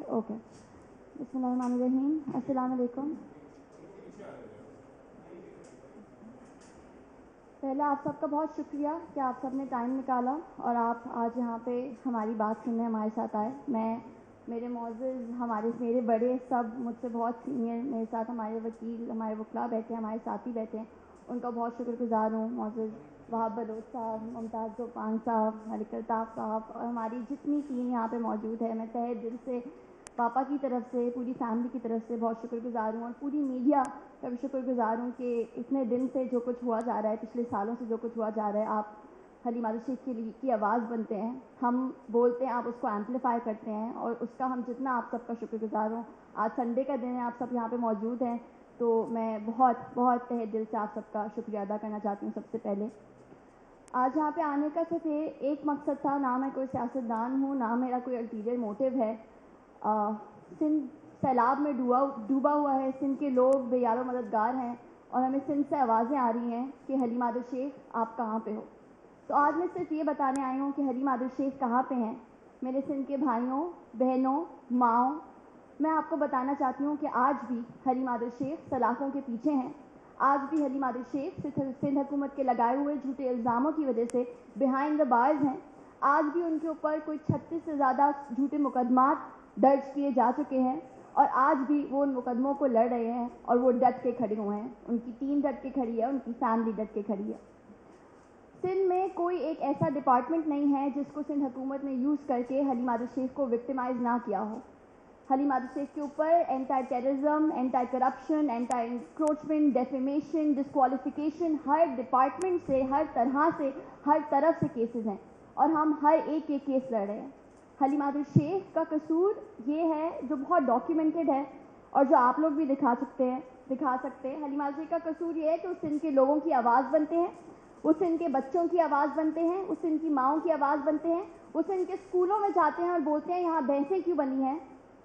Okay. بسم اللہ الرحمن الرحیم. السلام علیکم. پہلے آپ سب کا بہت شکریہ کہ آپ سب نے ٹائم نکالا اور آپ آج یہاں پہ ہماری بات سننے ہمارے ساتھ آئے. میرے معزز میرے بڑے سب مجھ سے بہت سینئر میرے ساتھ ہمارے وکیل ہمارے وکلاء بیٹھے ہیں, ہمارے ساتھی بیٹھے ہیں, ان کا بہت شکر گزار ہوں. معزز وہاب بلوچ صاحب, ممتاز زوپان صاحب, ملک الطاف صاحب اور ہماری جتنی ٹیم یہاں پہ موجود ہے, میں تہہ دل سے پاپا کی طرف سے پوری فیملی کی طرف سے بہت شکر گزار ہوں, اور پوری میڈیا کا بھی شکر گزار ہوں کہ اتنے دن سے جو کچھ ہوا جا رہا ہے, پچھلے سالوں سے جو کچھ ہوا جا رہا ہے, آپ حلیم عادل شیخ کی آواز بنتے ہیں. ہم بولتے ہیں, آپ اس کو ایمپلیفائی کرتے ہیں, اور اس کا ہم جتنا آپ سب کا شکر گزار ہوں. آج سنڈے کا دن ہے, آپ سب یہاں پہ موجود ہیں, تو میں بہت بہت تہہ دل سے آپ سب کا شکریہ ادا کرنا چاہتی ہوں. سب سے پہلے آج یہاں پہ آنے کا صرف ایک مقصد تھا. نہ میں کوئی سیاستدان ہوں, نہ میرا کوئی الٹیریئر موٹیو ہے. سندھ سیلاب میں ڈوبا ہوا ہے, سندھ کے لوگ بے یار و مددگار ہیں, اور ہمیں سندھ سے آوازیں آ رہی ہیں کہ حلیم عادل شیخ آپ کہاں پہ ہو. تو آج میں صرف یہ بتانے آئی ہوں کہ حلیم عادل شیخ کہاں پہ ہیں. میرے سندھ کے بھائیوں, بہنوں, ماؤں, میں آپ کو بتانا چاہتی ہوں کہ آج بھی حلیم عادل شیخ سلاخوں کے پیچھے ہیں. آج بھی حلیم عادل شیخ سندھ حکومت کے لگائے ہوئے جھوٹے الزاموں کی وجہ سے بیہائنڈ دا بارز ہیں. آج بھی ان کے اوپر کوئی 36 سے زیادہ جھوٹے مقدمات درج کیے جا چکے ہیں, اور آج بھی وہ ان مقدموں کو لڑ رہے ہیں, اور وہ ڈٹ کے کھڑے ہوئے ہیں. ان کی ٹیم ڈٹ کے کھڑی ہے, ان کی فیملی ڈٹ کے کھڑی ہے. سندھ میں کوئی ایک ایسا ڈپارٹمنٹ نہیں ہے جس کو سندھ حکومت نے یوز کر کے حلیم عادل شیخ کو وکٹمائز نہ کیا ہو. حلیم عادل شیخ کے اوپر anti terrorism, anti corruption, anti encroachment, defamation, disqualification, ہر ڈپارٹمنٹ سے, ہر طرح سے, ہر طرف سے کیسز ہیں, اور ہم ہر ایک کیس لڑ رہے ہیں. حلیم عادل شیخ کا قصور یہ ہے جو بہت ڈاکیومنٹڈ ہے, اور جو آپ لوگ بھی دکھا سکتے ہیں. حلیم عادل شیخ کا قصور یہ ہے کہ وہ سندھ کے لوگوں کی آواز بنتے ہیں, وہ سندھ کے بچوں کی آواز بنتے ہیں, وہ سندھ کی ماؤں کی آواز بنتے ہیں, وہ سندھ کے اسکولوں میں جاتے ہیں اور بولتے ہیں یہاں بھینسیں کیوں بنی ہیں,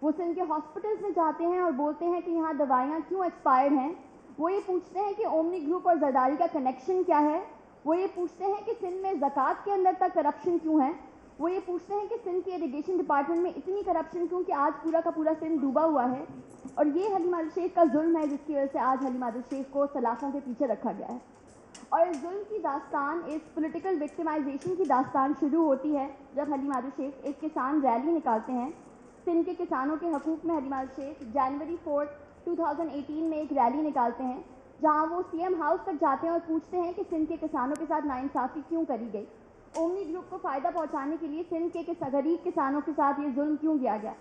وہ سندھ کے ہاسپٹلس میں جاتے ہیں اور بولتے ہیں کہ یہاں دوائیاں کیوں ایکسپائرڈ ہیں. وہ یہ پوچھتے ہیں کہ اومنی گروپ اور زرداری کا کنیکشن کیا ہے. وہ یہ پوچھتے ہیں کہ سندھ میں زکوٰۃ کے اندر تک کرپشن کیوں ہے. وہ یہ پوچھتے ہیں کہ سندھ کے ایریگیشن ڈپارٹمنٹ میں اتنی کرپشن کیوں کہ آج پورا کا پورا سندھ ڈوبا ہوا ہے. اور یہ حلیم عادل شیخ کا ظلم ہے جس کی وجہ سے آج حلیم عادل شیخ کو سلاخوں کے پیچھے رکھا گیا ہے. اور اس ظلم کی داستان, اس پولیٹیکل وکٹمائزیشن کی داستان شروع ہوتی ہے جب حلیم عادل شیخ ایک کسان ریلی نکالتے ہیں. سندھ کے کسانوں کے حقوق میں حلیم عادل شیخ جنوری 4, 2018 میں ایک ریلی نکالتے ہیں, جہاں وہ سی ایم ہاؤس تک جاتے ہیں اور پوچھتے ہیں کہ سندھ کے کسانوں کے ساتھ ناانصافی کیوں کری گئی. اومنی گروپ کو فائدہ پہنچانے کے لیے سندھ کے غریب کسانوں کے ساتھ یہ ظلم کیوں کیا گیا.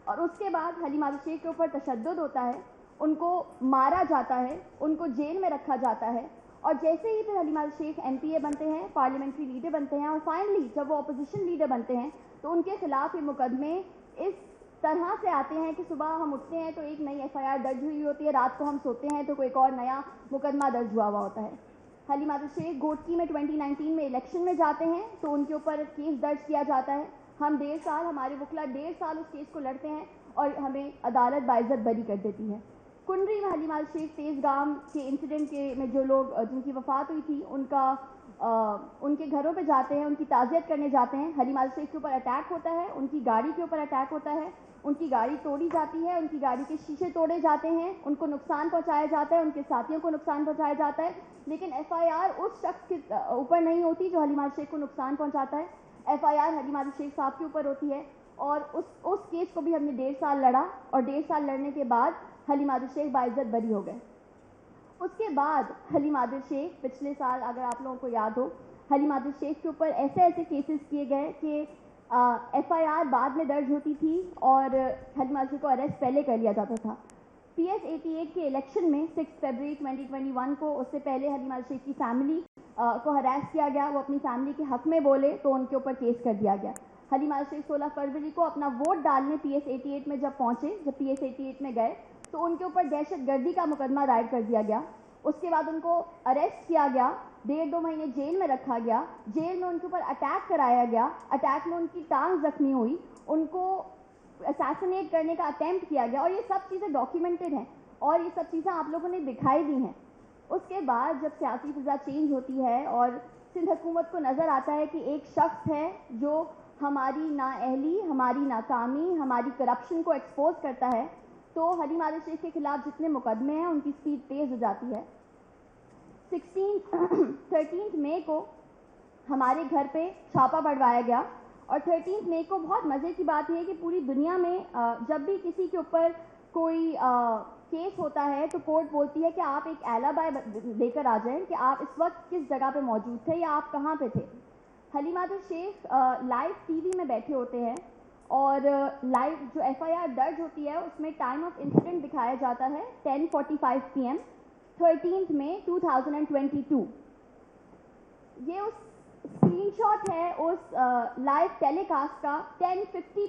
اور اس کے بعد حلیم عادل شیخ کے اوپر تشدد ہوتا ہے, ان کو مارا جاتا ہے, ان کو جیل میں رکھا جاتا ہے. اور جیسے ہی پھر حلیم عادل شیخ MP بنتے ہیں, پارلیمنٹری لیڈر بنتے ہیں, اور فائنلی جب وہ اپوزیشن لیڈر بنتے ہیں تو ان کے خلاف یہ مقدمے اس طرح سے آتے ہیں کہ صبح ہم اٹھتے ہیں تو ایک نئی FIR درج ہوئی ہوتی ہے, رات کو ہم سوتے ہیں تو کوئی ایک اور نیا مقدمہ درج ہوا ہوتا ہے. حلیم عادل شیخ گوٹکی میں 2019 میں الیکشن میں جاتے ہیں تو ان کے اوپر کیس درج کیا جاتا ہے. ہم 1.5 سال, ہمارے وکلا 1.5 سال اس کیس کو لڑتے ہیں, اور ہمیں عدالت باعزت بری کر دیتی ہے. کنڈری میں حلیم عادل شیخ تیز گام کے انسیڈنٹ میں جو لوگ جن کی وفات ہوئی تھی ان کے گھروں پہ جاتے ہیں, ان کی تعزیت کرنے جاتے ہیں. حلیم عادل شیخ کے اوپر اٹیک ہوتا ہے, ان کی گاڑی کے اوپر اٹیک ہوتا ہے, ان کی گاڑی توڑی جاتی ہے, ان کی گاڑی کے شیشے توڑے جاتے ہیں, ان کو نقصان پہنچایا جاتا ہے, ان کے ساتھیوں کو نقصان پہنچایا جاتا ہے. لیکن FIR اس شخص کے اوپر نہیں ہوتی جو حلیم عادل شیخ کو نقصان پہنچاتا ہے. FIR حلیم عادل شیخ صاحب کے اوپر ہوتی ہے, اور اس کیس کو بھی ہم نے 1.5 سال لڑا, اور 1.5 سال لڑنے کے بعد حلیم عادل شیخ باعزت بری ہو گئے. اس کے بعد حلیم عادل شیخ پچھلے سال, اگر آپ لوگوں کو یاد ہو, حلیم عادل شیخ کے اوپر ایسے کیسز کیے گئے کہ FIR بعد میں درج ہوتی تھی اور حلیم عادل شیخ کو اریسٹ پہلے کر لیا جاتا تھا. PS 88 کے الیکشن میں 6 فروری 2021 کو, اس سے پہلے حلیم عادل شیخ کی فیملی کو ہراس کیا گیا. وہ اپنی فیملی کے حق میں بولے تو ان کے اوپر کیس کر دیا گیا. حلیم عادل شیخ 16 فروری کو اپنا ووٹ ڈالنے PS 88 میں جب پہنچے, جب PS 88 میں گئے تو ان کے اوپر دہشت گردی کا مقدمہ دائر کر دیا گیا. اس کے بعد ان کو اریسٹ کیا گیا, 1.5-2 مہینے جیل میں رکھا گیا. جیل میں ان کے اوپر اٹیک کرایا گیا, اٹیک میں ان کی ٹانگ زخمی ہوئی, ان کو اسیسنیٹ کرنے کا اٹیمپٹ کیا گیا. اور یہ سب چیزیں ڈاکیومنٹڈ ہیں, اور یہ سب چیزیں آپ لوگوں نے دکھائی دی ہیں. اس کے بعد جب سیاسی فضا چینج ہوتی ہے اور سندھ حکومت کو نظر آتا ہے کہ ایک شخص ہے جو ہماری نااہلی, ہماری ناکامی, ہماری کرپشن کو ایکسپوز کرتا ہے, تو حلیم عادل شیخ کے خلاف جتنے مقدمے ہیں ان کی سپیڈ تیز ہو جاتی ہے. 13 مئی کو ہمارے گھر پہ چھاپا پڑوایا گیا, اور 13 مئی کو بہت مزے کی بات یہ ہے کہ پوری دنیا میں جب بھی کسی کے اوپر کوئی کیس ہوتا ہے تو کورٹ بولتی ہے کہ آپ ایک ایلیبائی لے کر آ جائیں کہ آپ اس وقت کس جگہ پہ موجود تھے یا آپ کہاں پہ تھے. Haleem Adil Sheikh live T V میں بیٹھے ہوتے ہیں, اور لائیو جو ایف آئی آر درج ہوتی ہے اس میں ٹائم آف انسیڈنٹ دکھایا جاتا ہے 10:45 PM 13 مئی 2022. یہ اس اسکرین شاٹ ہے اس لائیو ٹیلی کاسٹ کا. 10:50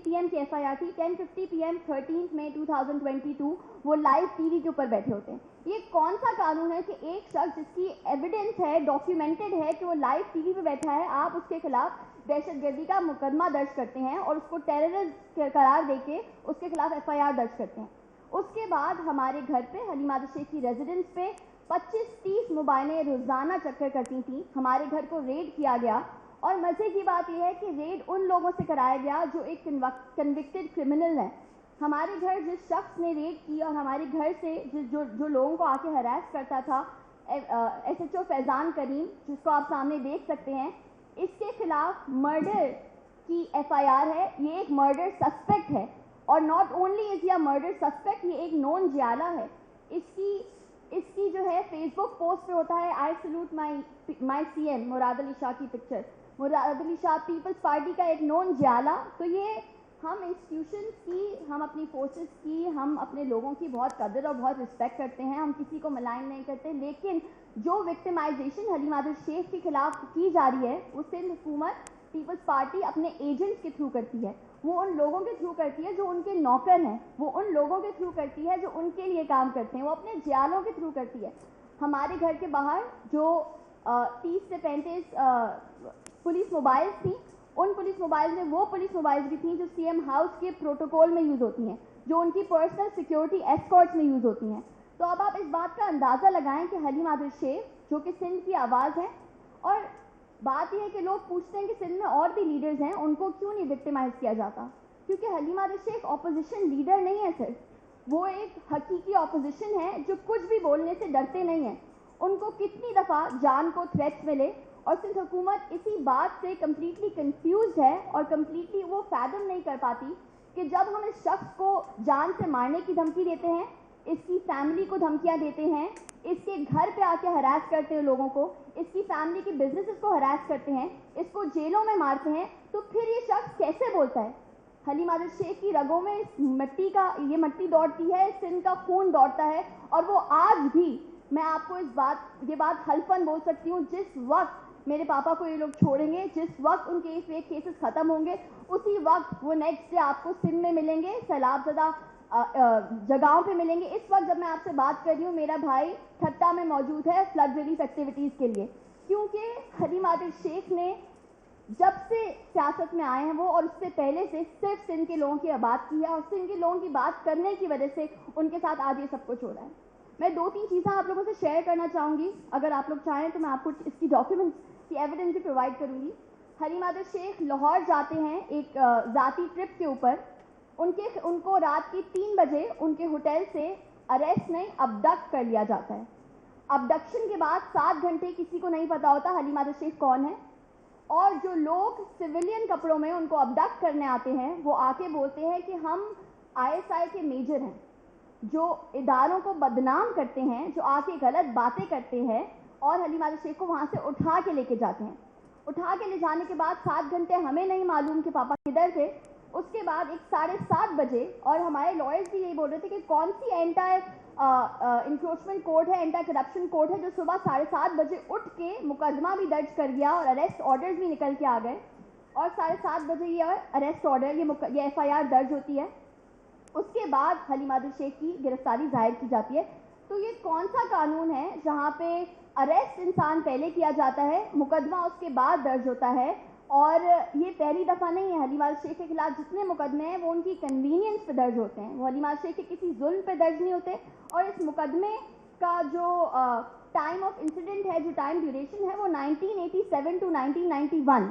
PM کی ایف آئی آر تھی. 10:50 PM 13 مئی 2022 وہ لائیو ٹی وی کے اوپر بیٹھے ہوتے ہیں. یہ کون سا قانون ہے کہ ایک شخص جس کی ایویڈنس ہے, ڈاکیومنٹڈ ہے کہ وہ لائیو ٹی وی پہ بیٹھا ہے, آپ اس کے خلاف دہشت گردی کا مقدمہ درج کرتے ہیں اور اس کو ٹیررسٹ قرار دے کے اس کے خلاف ایف آئی آر درج کرتے ہیں. اس کے بعد ہمارے گھر پہ حلیم عادل شیخ کی ریزیڈنس پہ 25-30 موبائلیں روزانہ چکر کرتی تھیں. ہمارے گھر کو ریڈ کیا گیا, اور مزے کی بات یہ ہے کہ ریڈ ان لوگوں سے کرایا گیا جو ایک کنوکٹڈ کرمنل ہیں. ہمارے گھر جس شخص نے ریڈ کی اور ہمارے گھر سے جو لوگوں کو آ کے ہراس کرتا تھا, ایس ایچ او فیضان کریم, جس کو آپ سامنے دیکھ سکتے ہیں, اس کے خلاف مرڈر کی ایف آئی آر ہے. یہ ایک مرڈر سسپیکٹ ہے, اور ناٹ اونلی از یہ مرڈر سسپیکٹ, یہ ایک نون جیالہ ہے. اس کی جو ہے فیس بک پوسٹ پہ ہوتا ہے آئی سلوٹ مائی سی ایم, مراد علی شاہ کی پکچر. مراد علی شاہ پیپلز پارٹی کا ایک نون جیالہ. تو یہ ہم انسٹیٹیوشنز کی, ہم اپنی فورسز کی, ہم اپنے لوگوں کی بہت قدر اور بہت رسپیکٹ کرتے ہیں, ہم کسی کو ملائن نہیں کرتے. لیکن جو وکٹمائزیشن حلیم عادل شیخ کے خلاف کی جا رہی ہے وہ سندھ حکومت, پیپلز پارٹی اپنے ایجنٹس کے تھرو کرتی ہے. وہ ان لوگوں کے تھرو کرتی ہے جو ان کے نوکر ہیں, وہ ان لوگوں کے تھرو کرتی ہے جو ان کے لیے کام کرتے ہیں, وہ اپنے جیالوں کے تھرو کرتی ہے. ہمارے گھر کے باہر جو 30 سے 35 پولیس موبائلز تھیں, ان پولیس موبائل میں وہ پولیس موبائلز بھی تھیں جو سی ایم ہاؤس کے پروٹوکول میں یوز ہوتی ہیں, جو ان کی پرسنل سیکیورٹی ایسکارٹس میں یوز ہوتی ہیں. تو اب آپ اس بات کا اندازہ لگائیں کہ حلیم عادل شیخ جو کہ سندھ کی آواز ہے, اور بات یہ ہے کہ لوگ پوچھتے ہیں کہ سندھ میں اور بھی لیڈرز ہیں, ان کو کیوں نہیں وکٹمائز کیا جاتا؟ کیونکہ حلیم عادل شیخ اپوزیشن لیڈر نہیں ہے صرف, وہ ایک حقیقی اپوزیشن ہے جو کچھ بھی بولنے سے ڈرتے نہیں ہیں. ان کو کتنی دفعہ جان کو تھریٹس ملے, اور سندھ حکومت اسی بات سے کمپلیٹلی کنفیوزڈ ہے اور کمپلیٹلی وہ فیدم نہیں کر پاتی کہ جب ہم اس شخص کو جان سے مارنے کی دھمکی دیتے ہیں, اس کی فیملی کو دھمکیاں دیتے ہیں, اس کے گھر پہ آ کے ہراس کرتے ہیں لوگوں کو, اس کی فیملی کے بزنسز کو ہراس کرتے ہیں, اس کو جیلوں میں مارتے ہیں, تو پھر یہ شخص کیسے بولتا ہے؟ حلیم عادل شیخ کی رگوں میں یہ مٹی دوڑتی ہے, سندھ کا خون دوڑتا ہے, اور وہ آج بھی, میں آپ کو یہ بات حلفاً بول سکتی ہوں, جس وقت میرے پاپا کو یہ لوگ چھوڑیں گے, جس وقت ان کے فیک کیسز ختم ہوں گے, اسی وقت وہ نیکسٹ ڈے آپ کو سندھ میں ملیں گے, سیلاب زدہ جگہوں پہ ملیں گے. اس وقت جب میں آپ سے بات کر رہی ہوں, میرا بھائی ٹھٹا میں موجود ہے فلڈ ریلیف ایکٹیویٹیز کے لیے, کیونکہ حلیم عادل شیخ نے جب سے سیاست میں آئے ہیں وہ, اور اس سے پہلے سے صرف سندھ کے لوگوں کی بات کی ہے, اور سندھ کے لوگوں کی بات کرنے کی وجہ سے ان کے ساتھ آج یہ سب کچھ ہو رہا ہے. میں 2-3 چیزیں آپ لوگوں سے شیئر کرنا چاہوں گی, اگر آپ لوگ چاہیں تو میں آپ کو اس کی ڈاکیومنٹس کی ایویڈنس بھی پرووائڈ کروں گی. حلیم عادل شیخ لاہور جاتے ہیں ایک ذاتی ٹرپ کے اوپر. ان کو رات کی 3 بجے ان کے ہوٹل سے اریسٹ نہیں, ابڈکٹ کر لیا جاتا ہے. ابڈکشن کے بعد 7 گھنٹے کسی کو نہیں پتا ہوتا حلیم عادل شیخ کون ہے, اور جو لوگ سویلین کپڑوں میں ان کو ابڈکٹ کرنے آتے ہیں وہ آ کے بولتے ہیں کہ ہم ISI کے میجر ہیں, جو اداروں کو بدنام کرتے ہیں, جو آ کے غلط باتیں کرتے ہیں, اور حلیم عادل شیخ کو وہاں سے اٹھا کے لے کے جاتے ہیں. اٹھا کے لے جانے کے بعد 7 گھنٹے ہمیں نہیں معلوم کہ پاپا کدھر تھے. اس کے بعد 7:30 بجے, اور ہمارے لائرز بھی یہی بول رہے تھے کہ کون سی اینٹی انکروچمنٹ کورٹ ہے, اینٹی کرپشن کورٹ ہے, جو صبح 7:30 بجے اٹھ کے مقدمہ بھی درج کر گیا اور اریسٹ آرڈرز بھی نکل کے آ گئے, اور 7:30 بجے یہ اریسٹ آرڈر, یہ ایف آئی آر درج ہوتی ہے. اس کے بعد حلیم عادل شیخ کی گرفتاری ظاہر کی جاتی ہے. تو یہ کون سا قانون ہے جہاں پہ اریسٹ انسان پہلے کیا جاتا ہے, مقدمہ اس کے بعد درج ہوتا ہے؟ اور یہ پہلی دفعہ نہیں ہے. حلیم عادل شیخ کے خلاف جتنے مقدمے ہیں وہ ان کی کنوینئنس پہ درج ہوتے ہیں, وہ حلیم عادل شیخ کے کسی ظلم پہ درج نہیں ہوتے. اور اس مقدمے کا جو ٹائم آف انسیڈنٹ ہے, جو ٹائم ڈیوریشن ہے, وہ 1987 to 1991.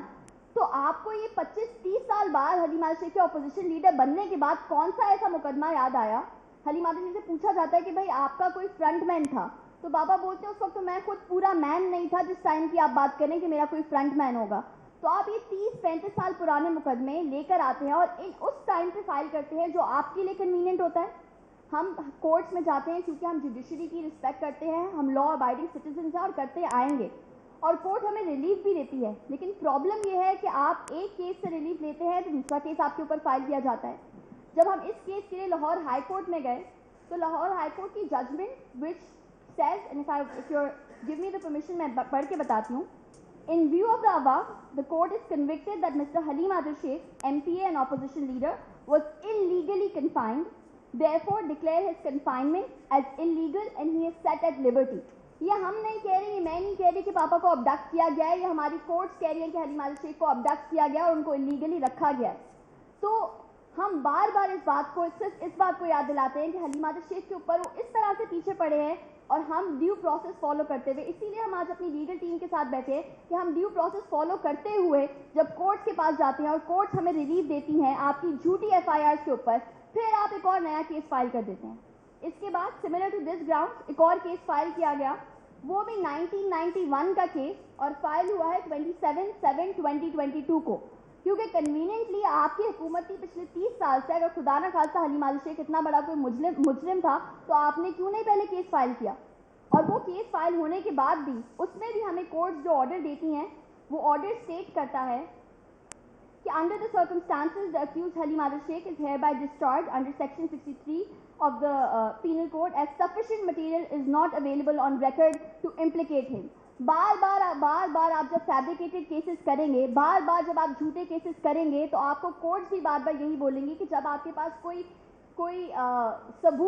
تو آپ کو یہ 25-30 سال بعد حلیمہ شیخ کے اپوزیشن لیڈر بننے کے بعد کون سا ایسا مقدمہ یاد آیا؟ حلیمہ شیخ سے پوچھا جاتا ہے کہ بھائی آپ کا کوئی فرنٹ مین تھا، تو بابا بولتے ہیں اس وقت تو میں خود پورا مین نہیں تھا جس ٹائم کی آپ بات کریں کہ میرا کوئی فرنٹ مین ہوگا. تو آپ یہ 30-35 سال پرانے مقدمے لے کر آتے ہیں اور اس ٹائم پہ فائل کرتے ہیں جو آپ کے لیے کنوینئنٹ ہوتا ہے. ہم کورٹس میں جاتے ہیں کیونکہ ہم جوڈیشری کی رسپیکٹ کرتے ہیں، ہم لا ابائڈنگ سٹیزنز ہیں اور کرتے آئیں گے، اور کورٹ ہمیں ریلیف بھی دیتی ہے. لیکن پرابلم یہ ہے کہ آپ ایک کیس سے ریلیف لیتے ہیں تو دوسرا کیس آپ کے اوپر فائل کیا جاتا ہے. جب ہم اس کیس کے لیے لاہور ہائی کورٹ میں گئے تو لاہور ہائی کورٹ کی ججمنٹ وچ سیز، and if you give me the permission میں پڑھ کے بتاتی ہوں. In view of the above, the court is convicted that Mr. Halim Adil Sheikh, MPA and opposition leader, was illegally confined. Therefore, declare his confinement as illegal and he is set at liberty. یہ ہم نہیں کہہ رہے، یہ میں نہیں کہہ رہی کہ پاپا کو ابڈکٹ کیا گیا ہے، یہ ہماری کورٹس کہہ رہی ہیں کہ حلیم عادل شیخ کو ابڈکٹ کیا گیا اور ان کو اللیگلی رکھا گیا ہے. تو ہم بار بار اس بات کو، صرف اس بات کو یاد دلاتے ہیں کہ حلیم عادل شیخ کے اوپر وہ اس طرح سے پیچھے پڑے ہیں اور ہم ڈیو پروسیس فالو کرتے ہوئے، اسی لیے ہم آج اپنی لیگل ٹیم کے ساتھ بیٹھے کہ ہم ڈیو پروسیس فالو کرتے ہوئے جب کورٹ کے پاس جاتے ہیں اور کورٹ ہمیں ریلیف دیتی ہیں آپ کی جھوٹی FIRs کے اوپر، پھر آپ ایک اور نیا کیس فائل کر دیتے ہیں. اس کے بعد سملر ٹو دس گراؤنڈ ایک اور کیس فائل کیا گیا، وہ بھی 1991 کا کیس، اور فائل ہوا ہے 27/7/2022 کو. کیونکہ کنوینئنٹلی آپ کی حکومت کی پچھلے 30 سال سے، اگر خدا نہ خاصہ حلیم عادل شیخ اتنا بڑا کوئی مجرم تھا تو آپ نے کیوں نہیں پہلے کیس فائل کیا؟ اور وہ کیس فائل ہونے کے بعد بھی اس میں بھی ہمیں کورٹس جو آرڈر دیتی ہیں وہ آرڈر اسٹیٹ کرتا ہے کہ under the circumstances the accused Halim Adil Sheikh is hereby discharged under section 63 of the penal code as sufficient material is not available on record to implicate him. بار بار آپ جب fabricated cases کریں گے، بار بار جب آپ جھوٹے کیسز کریں گے تو آپ کو کورٹس بھی بار بار یہی بولیں گی کہ جب آپ کے پاس کوئی ثبوت